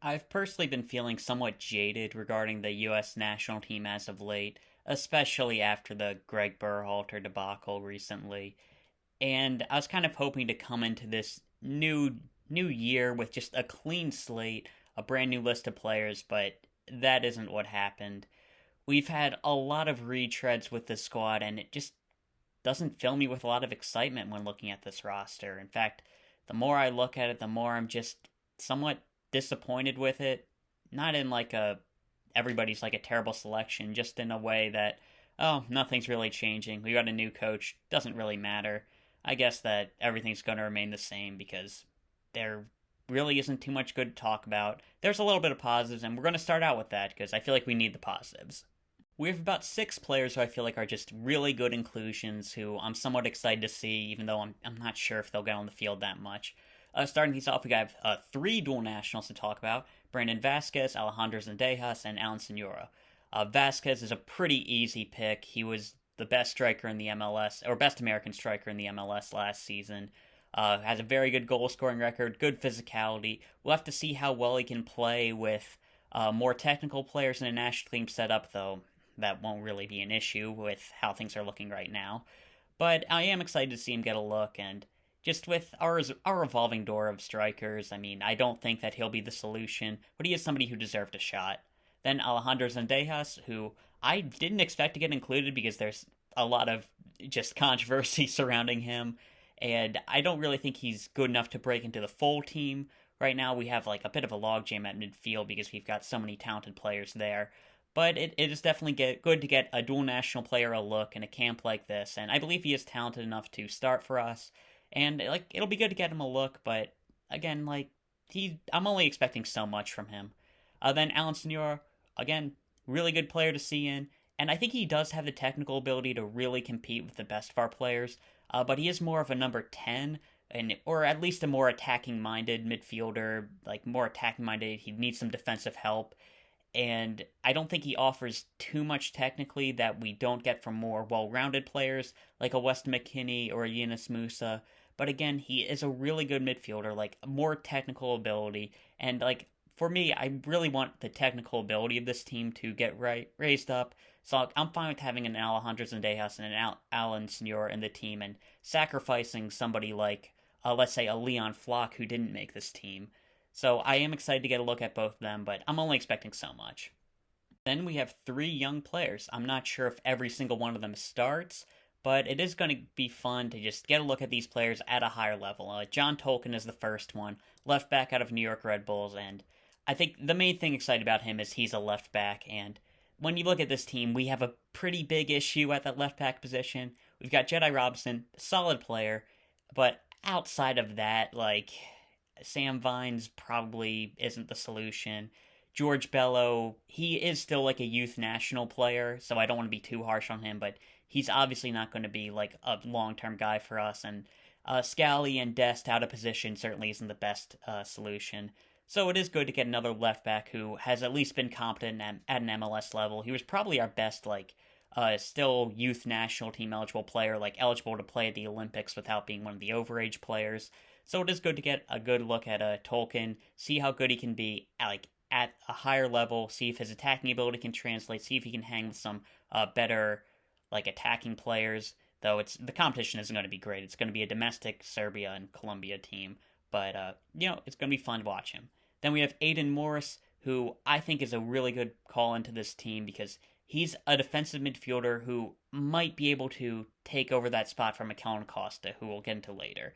I've personally been feeling somewhat jaded regarding the U.S. national team as of late, especially after the Greg Berhalter debacle recently. And I was kind of hoping to come into this new year with just a clean slate, a brand new list of players, but that isn't what happened. We've had a lot of retreads with the squad, and it just doesn't fill me with a lot of excitement when looking at this roster. In fact, the more I look at it, the more I'm just somewhat disappointed with it. Not in like a everybody's like a terrible selection, just in a way that, oh, nothing's really changing. We got a new coach, doesn't really matter. I guess that everything's going to remain the same because there really isn't too much good to talk about. There's a little bit of positives, and we're going to start out with that because I feel like we need the positives. We have about six players who I feel like are just really good inclusions who I'm somewhat excited to see, even though I'm not sure if they'll get on the field that much. Starting these off, we have three dual nationals to talk about: Brandon Vazquez, Alejandro Zendejas, and Alan Sonora. Vazquez is a pretty easy pick. He was the best striker in the MLS, or best American striker in the MLS last season. Has a very good goal scoring record, good physicality. We'll have to see how well he can play with more technical players in a national team setup, though that won't really be an issue with how things are looking right now. But I am excited to see him get a look, and just with our revolving door of strikers, I mean, I don't think that he'll be the solution, but he is somebody who deserved a shot. Then Alejandro Zendejas, who I didn't expect to get included because there's a lot of just controversy surrounding him, and I don't really think he's good enough to break into the full team. Right now, we have like a bit of a logjam at midfield because we've got so many talented players there. But it is definitely good to get a dual national player a look in a camp like this, and I believe he is talented enough to start for us. And like it'll be good to get him a look, but again, like I'm only expecting so much from him. Then Alan Sonora, again, really good player to see in, and I think he does have the technical ability to really compete with the best of our players. But he is more of a number 10, and or at least a more attacking minded midfielder, like more attacking minded. He needs some defensive help, and I don't think he offers too much technically that we don't get from more well-rounded players like a Weston McKennie or a Yunus Musa. But again, he is a really good midfielder, like more technical ability, and like for me, I really want the technical ability of this team to get raised up. So I'm fine with having an Alejandro Zendejas and an Alan Senior in the team and sacrificing somebody like, let's say, a Leon Flock who didn't make this team. So I am excited to get a look at both of them, but I'm only expecting so much. Then we have three young players. I'm not sure if every single one of them starts, but it is going to be fun to just get a look at these players at a higher level. John Tolkin is the first one, left back out of New York Red Bulls, and I think the main thing excited about him is he's a left back, and when you look at this team, we have a pretty big issue at that left back position. We've got Jedi Robinson, solid player, but outside of that, like Sam Vines probably isn't the solution. George Bello, he is still like a youth national player, so I don't want to be too harsh on him, but he's obviously not going to be like a long-term guy for us. And Scally and Dest out of position certainly isn't the best solution. So it is good to get another left back who has at least been competent at an MLS level. He was probably our best like still youth national team eligible player, like eligible to play at the Olympics without being one of the overage players. So it is good to get a good look at Tolkin, see how good he can be like at a higher level, see if his attacking ability can translate, see if he can hang with some better like attacking players. Though the competition isn't going to be great. It's going to be a domestic Serbia and Colombia team, but it's going to be fun to watch him. Then we have Aidan Morris, who I think is a really good call into this team because he's a defensive midfielder who might be able to take over that spot from Kellyn Acosta, who we'll get into later.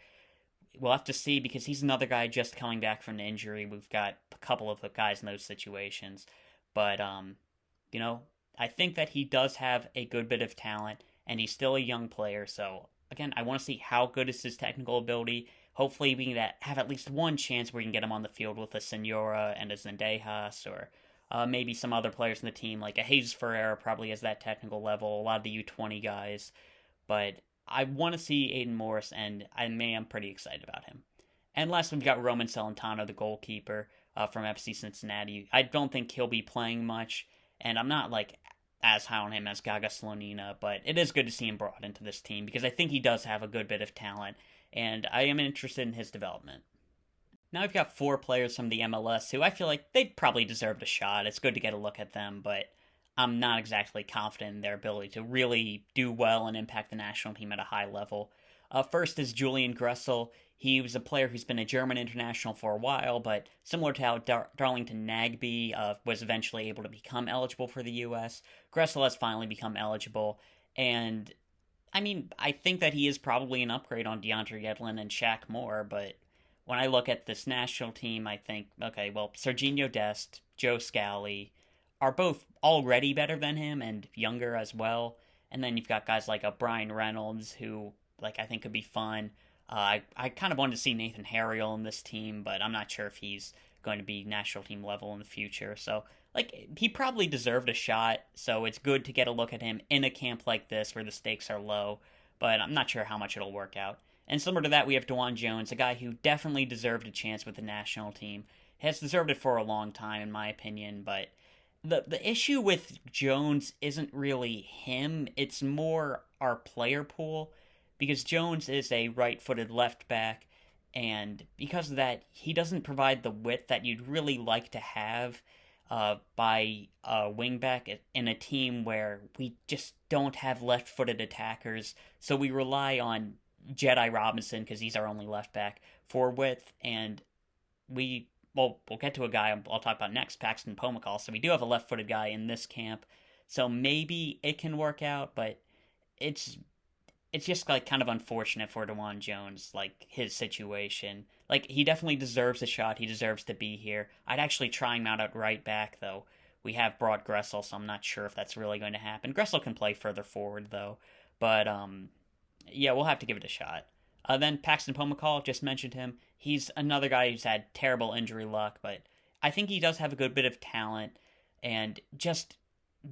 We'll have to see because he's another guy just coming back from an injury. We've got a couple of guys in those situations. But, I think that he does have a good bit of talent, and he's still a young player. So, again, I want to see how good is his technical ability. Hopefully we can have at least one chance where we can get him on the field with a Sonora and a Zendejas, or maybe some other players in the team, like a Jesus Ferreira probably has that technical level, a lot of the U20 guys. But I want to see Aidan Morris, and I am pretty excited about him. And last, we've got Roman Celentano, the goalkeeper from FC Cincinnati. I don't think he'll be playing much, and I'm not like as high on him as Gaga Slonina, but it is good to see him brought into this team because I think he does have a good bit of talent, and I am interested in his development. Now we've got 4 players from the MLS who I feel like they probably deserved a shot. It's good to get a look at them, but I'm not exactly confident in their ability to really do well and impact the national team at a high level. First is Julian Gressel. He was a player who's been a German international for a while, but similar to how Darlington Nagbe was eventually able to become eligible for the U.S., Gressel has finally become eligible. And, I mean, I think that he is probably an upgrade on DeAndre Yedlin and Shaq Moore, but when I look at this national team, I think, okay, well, Serginho Dest, Joe Scally are both already better than him and younger as well. And then you've got guys like a Brian Reynolds, who, like, I think could be fun. I kind of wanted to see Nathan Harriel in this team, but I'm not sure if he's going to be national team level in the future. So, like, he probably deserved a shot, so it's good to get a look at him in a camp like this where the stakes are low, but I'm not sure how much it'll work out. And similar to that, we have DeJuan Jones, a guy who definitely deserved a chance with the national team. Has deserved it for a long time, in my opinion, but the issue with Jones isn't really him, it's more our player pool, because Jones is a right-footed left back, and because of that, he doesn't provide the width that you'd really like to have by a wingback in a team where we just don't have left-footed attackers, so we rely on Jedi Robinson, because he's our only left back, for width, and we'll get to a guy I'll talk about next, Paxton Pomykal, so we do have a left-footed guy in this camp, so maybe it can work out, but it's just, like, kind of unfortunate for DeJuan Jones, like, his situation. Like, he definitely deserves a shot, he deserves to be here. I'd actually try him out at right back, though. We have brought Gressel, so I'm not sure if that's really going to happen. Gressel can play further forward, though, but, yeah, we'll have to give it a shot. Then Paxton Pomykal, just mentioned him. He's another guy who's had terrible injury luck, but I think he does have a good bit of talent, and just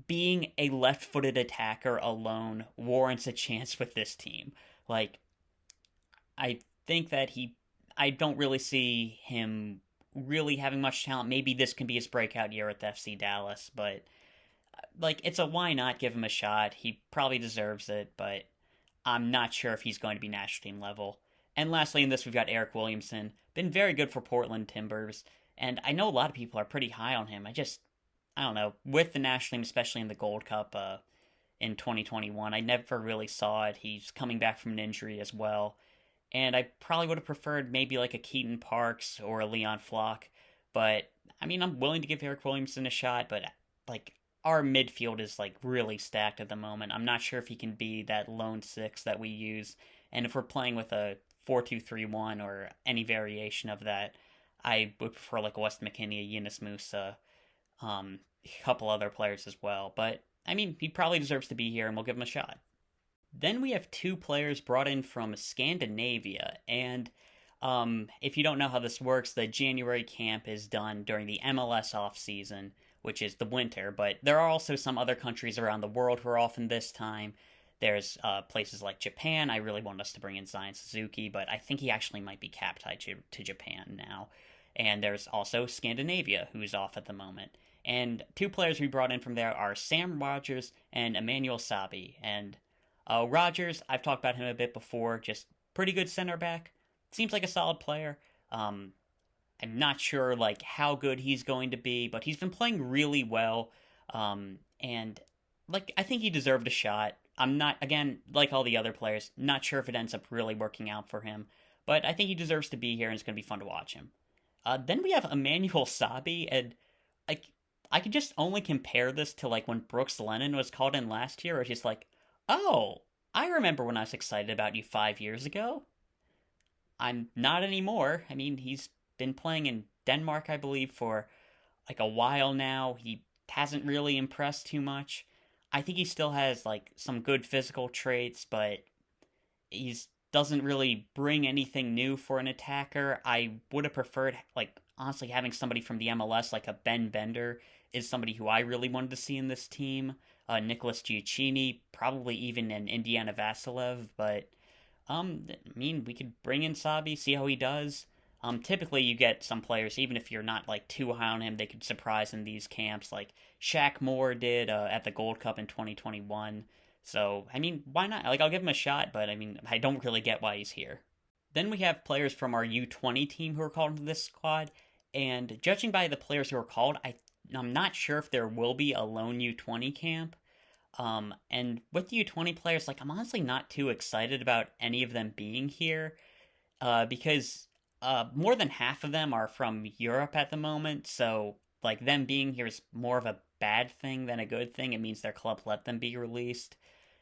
being a left-footed attacker alone warrants a chance with this team. Like, I think that I don't really see him really having much talent. Maybe this can be his breakout year at the FC Dallas, but, like, it's a why not give him a shot. He probably deserves it, but I'm not sure if he's going to be national team level. And lastly in this, we've got Eryk Williamson. Been very good for Portland Timbers, and I know a lot of people are pretty high on him. I don't know, with the national team, especially in the Gold Cup in 2021, I never really saw it. He's coming back from an injury as well, and I probably would have preferred maybe like a Keaton Parks or a Leon Flock, but, I mean, I'm willing to give Eryk Williamson a shot, but, like, our midfield is, like, really stacked at the moment. I'm not sure if he can be that lone six that we use, and if we're playing with a 4-2-3-1 or any variation of that, I would prefer, like, a West McKinney, a Yunus Musa, a couple other players as well. But, I mean, he probably deserves to be here, and we'll give him a shot. Then we have 2 players brought in from Scandinavia, and if you don't know how this works, the January camp is done during the MLS offseason, which is the winter, but there are also some other countries around the world who are off in this time. There's places like Japan. I really want us to bring in Zion Suzuki, but I think he actually might be cap tied to Japan now. And there's also Scandinavia, who's off at the moment. And 2 players we brought in from there are Sam Rogers and Emmanuel Sabbi. And Rogers, I've talked about him a bit before, just pretty good center back. Seems like a solid player. I'm not sure, like, how good he's going to be, but he's been playing really well. And, like, I think he deserved a shot. I'm not, again, like all the other players, not sure if it ends up really working out for him, but I think he deserves to be here, and it's going to be fun to watch him. Then we have Emmanuel Sabbi, and, like, I could just only compare this to, like, when Brooks Lennon was called in last year, where it's just like, oh, I remember when I was excited about you 5 years ago. I'm not anymore. I mean, he's been playing in Denmark, I believe, for, like, a while now. He hasn't really impressed too much. I think he still has, like, some good physical traits, but he's doesn't really bring anything new for an attacker. I would have preferred, like, honestly, having somebody from the MLS, like a Ben Bender, is somebody who I really wanted to see in this team. Nicholas Giacchini, probably even an Indiana Vasilev, but, I mean, we could bring in Sabbi, see how he does. Typically you get some players, even if you're not, like, too high on him, they could surprise in these camps, like Shaq Moore did at the Gold Cup in 2021. So, I mean, why not? Like, I'll give him a shot, but, I mean, I don't really get why he's here. then we have players from our U20 team who are called into this squad, and judging by the players who are called, I'm not sure if there will be a lone U20 camp. And with the U20 players, like, I'm honestly not too excited about any of them being here, because more than half of them are from Europe at the moment, so, like, them being here is more of a bad thing than a good thing. It means their club let them be released.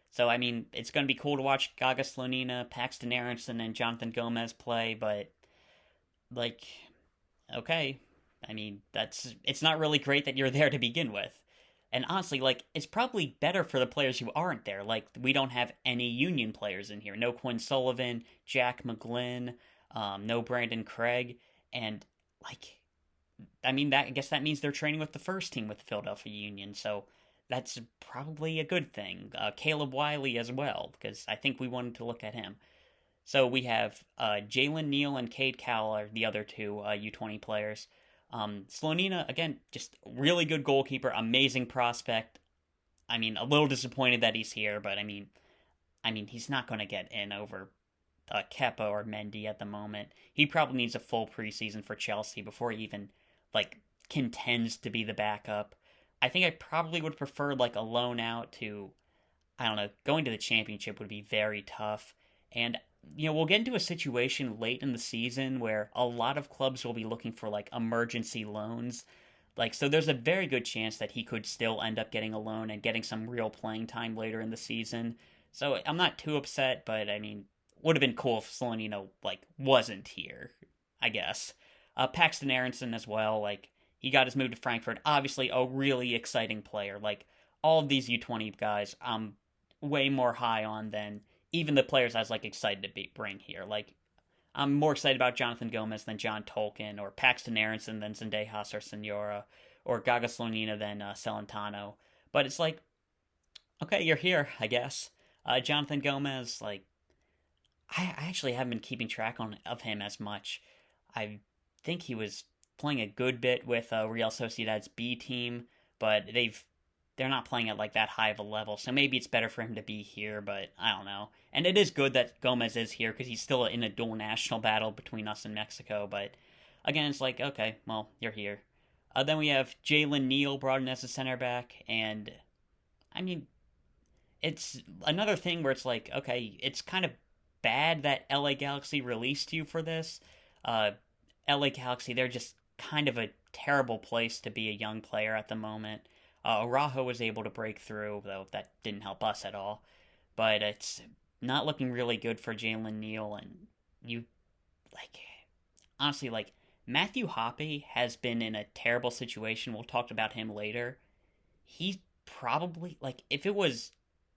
So, I mean, it's going to be cool to watch Gaga, Slonina, Paxton, Aaronson, and Jonathan Gómez play, but, like, okay. I mean, it's not really great that you're there to begin with. And honestly, like, it's probably better for the players who aren't there. Like, we don't have any Union players in here. No Quinn Sullivan, Jack McGlynn, no Brandon Craig, and, like, I mean, I guess that means they're training with the first team with the Philadelphia Union, so that's probably a good thing. Caleb Wiley as well, because I think we wanted to look at him. So we have Jalen, Neal, and Cade Cowell are the other two U20 players. Slonina, again, just really good goalkeeper, amazing prospect. I mean, a little disappointed that he's here, but I mean, he's not going to get in over Kepa or Mendy at the moment. He probably needs a full preseason for Chelsea before he even, like, contends to be the backup. I think I probably would prefer, like, a loan out to, I don't know, going to the championship would be very tough. And, you know, we'll get into a situation late in the season where a lot of clubs will be looking for, like, emergency loans. Like, so there's a very good chance that he could still end up getting a loan and getting some real playing time later in the season. So I'm not too upset, but, I mean, would have been cool if Slonina, like, wasn't here, I guess. Paxton Aaronson as well, like, he got his move to Frankfurt. Obviously, a really exciting player. Like, all of these U20 guys, I'm way more high on than even the players I was, like, excited to bring here. Like, I'm more excited about Jonathan Gómez than John Tolkin, or Paxton Aaronson than Zendejas or Sonora, or Gaga Slonina than Celentano. But it's like, okay, you're here, I guess. Jonathan Gómez, like, I actually haven't been keeping track of him as much. I think he was playing a good bit with Real Sociedad's B team, but they're not playing at, like, that high of a level, so maybe it's better for him to be here, but I don't know. And it is good that Gómez is here, because he's still in a dual national battle between us and Mexico, but again, it's like, okay, well, you're here. Then we have Jalen, Neal brought in as a center back, and, I mean, it's another thing where it's like, okay, it's kind of bad that LA Galaxy released you for this. LA Galaxy, they're just kind of a terrible place to be a young player at the moment. Araujo was able to break through, though that didn't help us at all. But it's not looking really good for Jalen Neal, and you, like, honestly, like, Matthew Hoppe has been in a terrible situation. We'll talk about him later. He probably, like, if it was,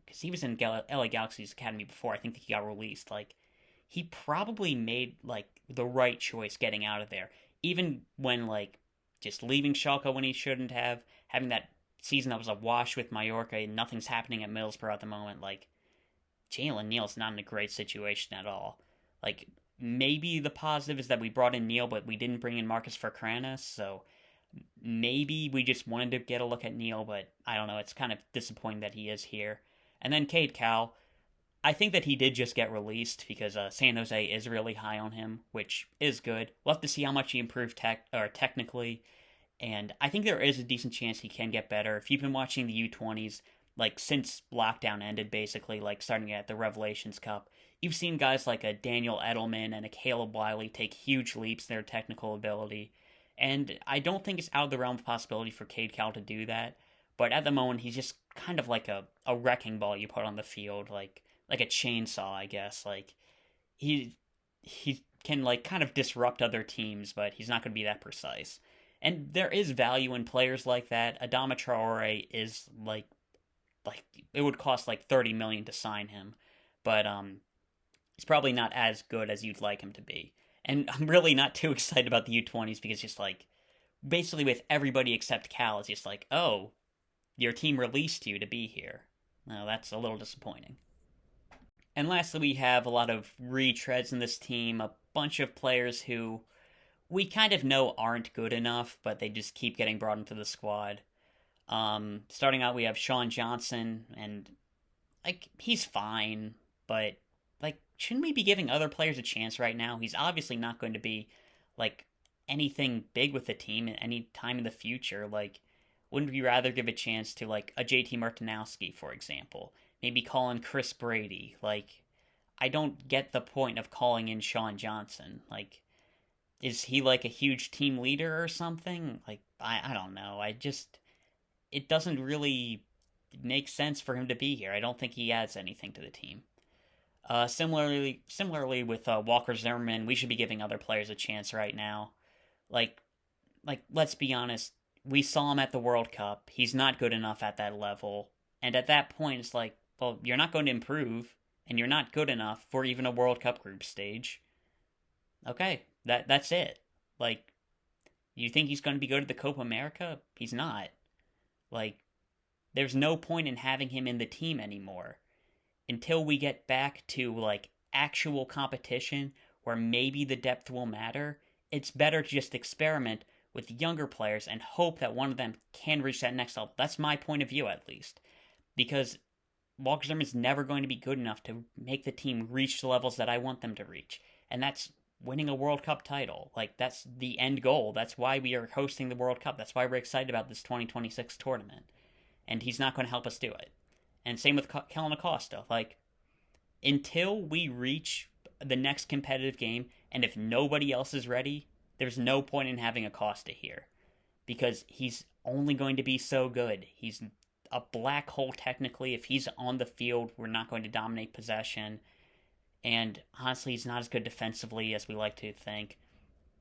because he was in LA Galaxy's academy before, I think that he got released, like, he probably made, like, the right choice getting out of there. Even when, like, just leaving Schalke when he shouldn't have, having that season that was a wash with Mallorca, and nothing's happening at Middlesbrough at the moment, like, Jalen Neal's not in a great situation at all. Like, maybe the positive is that we brought in Neal, but we didn't bring in Marcus Furcranis, so maybe we just wanted to get a look at Neal, but I don't know, it's kind of disappointing that he is here. And then Cade Cowell, I think that he did just get released because San Jose is really high on him, which is good. We'll have to see how much he improved technically, and I think there is a decent chance he can get better. If you've been watching the U20s, like, since lockdown ended, basically, like, starting at the Revelations Cup, you've seen guys like a Daniel Edelman and a Caleb Wiley take huge leaps in their technical ability, and I don't think it's out of the realm of possibility for Cade Cowell to do that, but at the moment, he's just kind of like a wrecking ball you put on the field, like a chainsaw, I guess. Like, he can, like, kind of disrupt other teams, but he's not going to be that precise. And there is value in players like that. Adama Traore is, like, it would cost, like, $30 million to sign him, but he's probably not as good as you'd like him to be. And I'm really not too excited about the U20s because just, like, basically with everybody except Cal, it's just like, oh, your team released you to be here. Well, that's a little disappointing. And lastly, we have a lot of retreads in this team, a bunch of players who we kind of know aren't good enough, but they just keep getting brought into the squad. Starting out, we have Sean Johnson, and, like, he's fine, but like, shouldn't we be giving other players a chance right now? He's obviously not going to be, like, anything big with the team at any time in the future. Like, wouldn't we rather give a chance to, like, a JT Martinowski, for example? Maybe call in Chris Brady. Like, I don't get the point of calling in Sean Johnson. Like, is he, like, a huge team leader or something? Like, I don't know. It doesn't really make sense for him to be here. I don't think he adds anything to the team. Similarly with Walker Zimmerman, we should be giving other players a chance right now. Like, let's be honest. We saw him at the World Cup. He's not good enough at that level. And at that point, it's like, well, you're not going to improve, and you're not good enough for even a World Cup group stage. Okay, that's it. Like, you think he's going to be good at the Copa America? He's not. Like, there's no point in having him in the team anymore. Until we get back to, like, actual competition where maybe the depth will matter, it's better to just experiment with younger players and hope that one of them can reach that next level. That's my point of view, at least. Because Walker Zimmerman's never going to be good enough to make the team reach the levels that I want them to reach. And that's winning a World Cup title. Like, that's the end goal. That's why we are hosting the World Cup. That's why we're excited about this 2026 tournament. And he's not going to help us do it. And same with Kellyn Acosta. Like, until we reach the next competitive game, and if nobody else is ready, there's no point in having Acosta here. Because he's only going to be so good. He's a black hole technically. If he's on the field, we're not going to dominate possession. And honestly, he's not as good defensively as we like to think.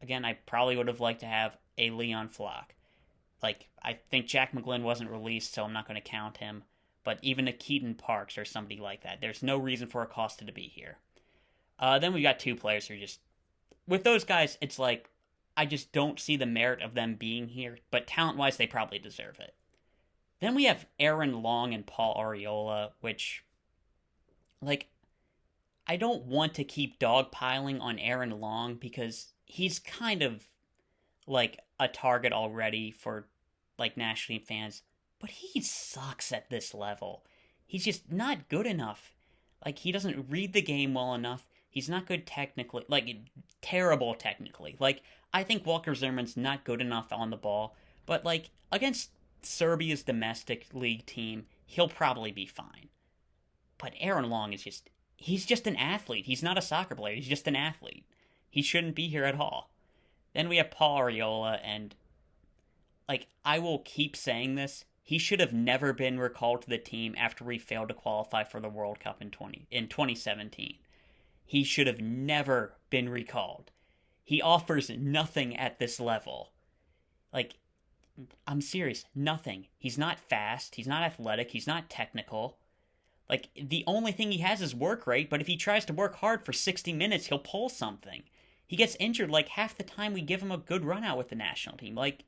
Again, I probably would have liked to have a Leon Flock. Like, I think Jack McGlynn wasn't released, so I'm not going to count him. But even a Keaton Parks or somebody like that. There's no reason for Acosta to be here. Then we got two players who just... With those guys, it's like, I just don't see the merit of them being here. But talent-wise, they probably deserve it. Then we have Aaron Long and Paul Arriola, which... Like, I don't want to keep dogpiling on Aaron Long because he's kind of, like, a target already for, like, national team fans. But he sucks at this level. He's just not good enough. Like, he doesn't read the game well enough. He's not good technically. Like, terrible technically. Like, I think Walker Zimmerman's not good enough on the ball. But, like, against Serbia's domestic league team, he'll probably be fine. But Aaron Long is just... He's just an athlete. He's not a soccer player. He's just an athlete. He shouldn't be here at all. Then we have Paul Arriola, and... Like, I will keep saying this. He should have never been recalled to the team after we failed to qualify for the World Cup in 2017. He should have never been recalled. He offers nothing at this level. Like, I'm serious, nothing. He's not fast, he's not athletic, he's not technical. Like, the only thing he has is work rate, but if he tries to work hard for 60 minutes, he'll pull something. He gets injured like half the time we give him a good run out with the national team. Like,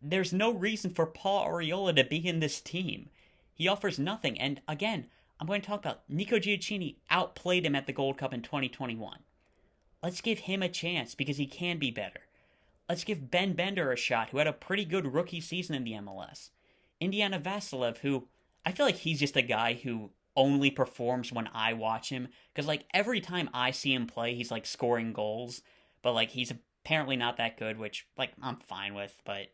there's no reason for Paul Arriola to be in this team. He offers nothing. And again, I'm going to talk about Nico Giacchini outplayed him at the Gold Cup in 2021. Let's give him a chance because he can be better. Let's give Ben Bender a shot, who had a pretty good rookie season in the MLS. Indiana Vasilev, who I feel like he's just a guy who only performs when I watch him. Because, like, every time I see him play, he's, like, scoring goals. But, like, he's apparently not that good, which, like, I'm fine with. But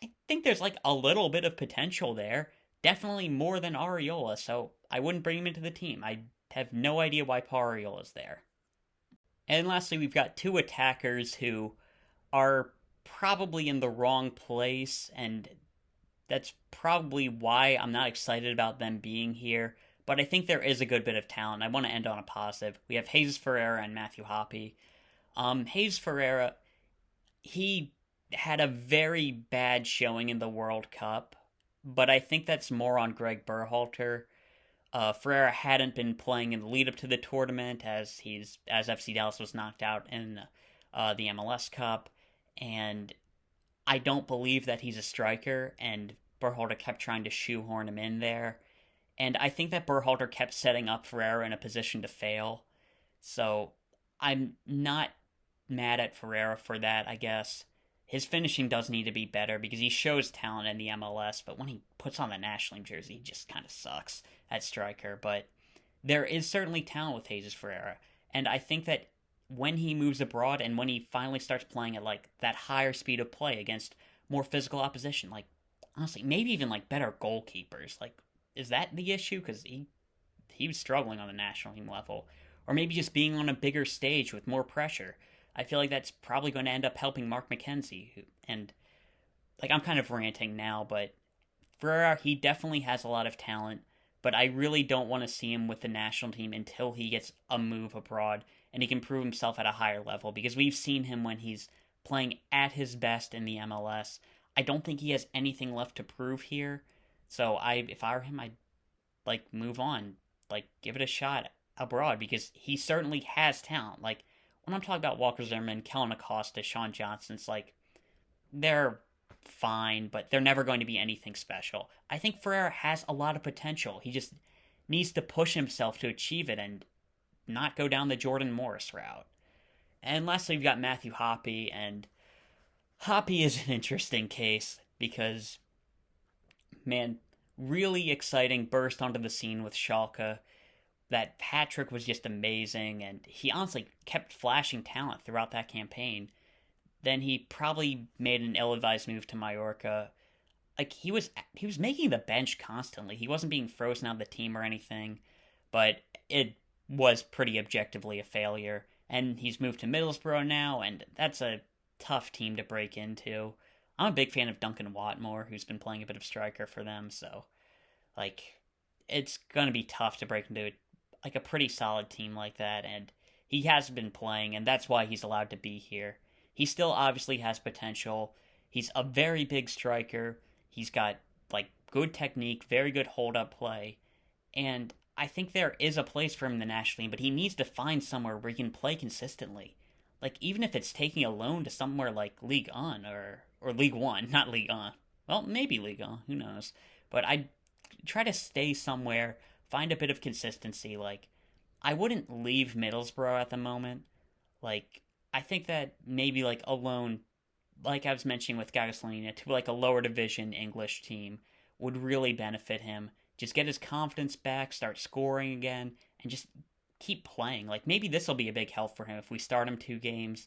I think there's, like, a little bit of potential there. Definitely more than Arriola, so I wouldn't bring him into the team. I have no idea why Paul Arriola's there. And lastly, we've got two attackers who are probably in the wrong place, and that's probably why I'm not excited about them being here. But I think there is a good bit of talent. I want to end on a positive. We have Jesus Ferreira and Matthew Hoppe. Jesus Ferreira, he had a very bad showing in the World Cup, but I think that's more on Greg Berhalter. Ferreira hadn't been playing in the lead up to the tournament as FC Dallas was knocked out in the MLS Cup, and I don't believe that he's a striker, and Berhalter kept trying to shoehorn him in there. And I think that Berhalter kept setting up Ferreira in a position to fail. So I'm not mad at Ferreira for that, I guess. His finishing does need to be better because he shows talent in the MLS, but when he puts on the national team jersey, he just kind of sucks at striker. But there is certainly talent with Jesus Ferreira. And I think that when he moves abroad and when he finally starts playing at like that higher speed of play against more physical opposition, like honestly, maybe even like better goalkeepers, like is that the issue? Because he was struggling on the national team level, or maybe just being on a bigger stage with more pressure. I feel like that's probably going to end up helping Mark McKenzie. And like I'm kind of ranting now, but Ferreira, he definitely has a lot of talent, but I really don't want to see him with the national team until he gets a move abroad and he can prove himself at a higher level, because we've seen him when he's playing at his best in the MLS. I don't think he has anything left to prove here. So if I were him, I'd like move on, like give it a shot abroad, because he certainly has talent. Like when I'm talking about Walker Zimmerman, Kellyn Acosta, Sean Johnson, it's like they're fine, but they're never going to be anything special. I think Ferreira has a lot of potential. He just needs to push himself to achieve it and not go down the Jordan Morris route. And lastly, we've got Matthew Hoppe, and Hoppe is an interesting case because, man, really exciting burst onto the scene with Schalke. That hat trick was just amazing, and he honestly kept flashing talent throughout that campaign. Then he probably made an ill-advised move to Mallorca. Like he was making the bench constantly. He wasn't being frozen out of the team or anything, but it was pretty objectively a failure. And he's moved to Middlesbrough now, and that's a tough team to break into. I'm a big fan of Duncan Watmore, who's been playing a bit of striker for them, so like it's gonna be tough to break into like a pretty solid team like that, and he has been playing, and that's why he's allowed to be here. He still obviously has potential. He's a very big striker. He's got like good technique, very good hold-up play, and I think there is a place for him in the national team, but he needs to find somewhere where he can play consistently. Like even if it's taking a loan to somewhere like Ligue 1 or Ligue 1, not Ligue 1. Well, maybe Ligue 1, who knows. But I'd try to stay somewhere, find a bit of consistency. Like I wouldn't leave Middlesbrough at the moment. Like I think that maybe like a loan, like I was mentioning with Gaga Slonina, to like a lower division English team would really benefit him. Just get his confidence back, start scoring again, and just keep playing. Like maybe this will be a big help for him if we start him 2 games.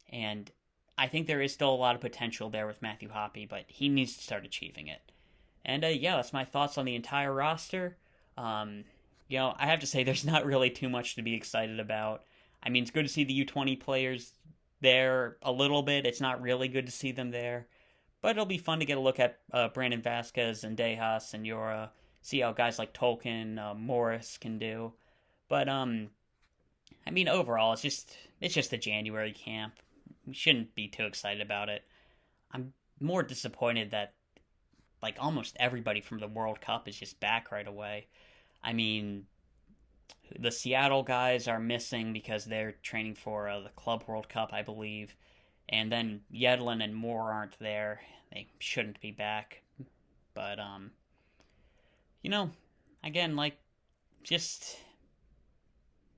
And I think there is still a lot of potential there with Matthew Hoppe, but he needs to start achieving it. And yeah, that's my thoughts on the entire roster. I have to say there's not really too much to be excited about. I mean, it's good to see the U20 players there a little bit. It's not really good to see them there. But it'll be fun to get a look at Brandon Vazquez and Zendejas, Sonora, see how guys like Tolkin, Morris can do. But, overall, it's just a January camp. We shouldn't be too excited about it. I'm more disappointed that, like, almost everybody from the World Cup is just back right away. I mean, the Seattle guys are missing because they're training for the Club World Cup, I believe. And then Jalen and Moore aren't there. They shouldn't be back. But, again, like, just,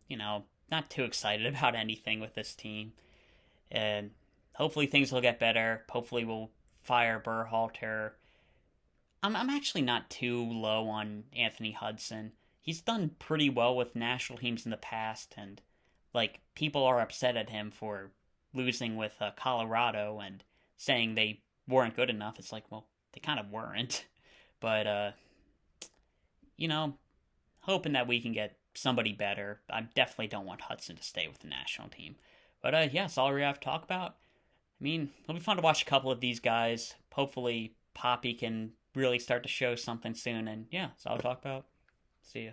not too excited about anything with this team. And hopefully things will get better. Hopefully we'll fire Berhalter. I'm actually not too low on Anthony Hudson. He's done pretty well with national teams in the past, and, like, people are upset at him for losing with Colorado and saying they weren't good enough. It's like, well, they kind of weren't. But, hoping that we can get somebody better. I definitely don't want Hudson to stay with the national team. But, yeah, that's all we have to talk about. I mean, it'll be fun to watch a couple of these guys. Hopefully, Hoppe can really start to show something soon. And, yeah, that's all I'll talk about. See ya.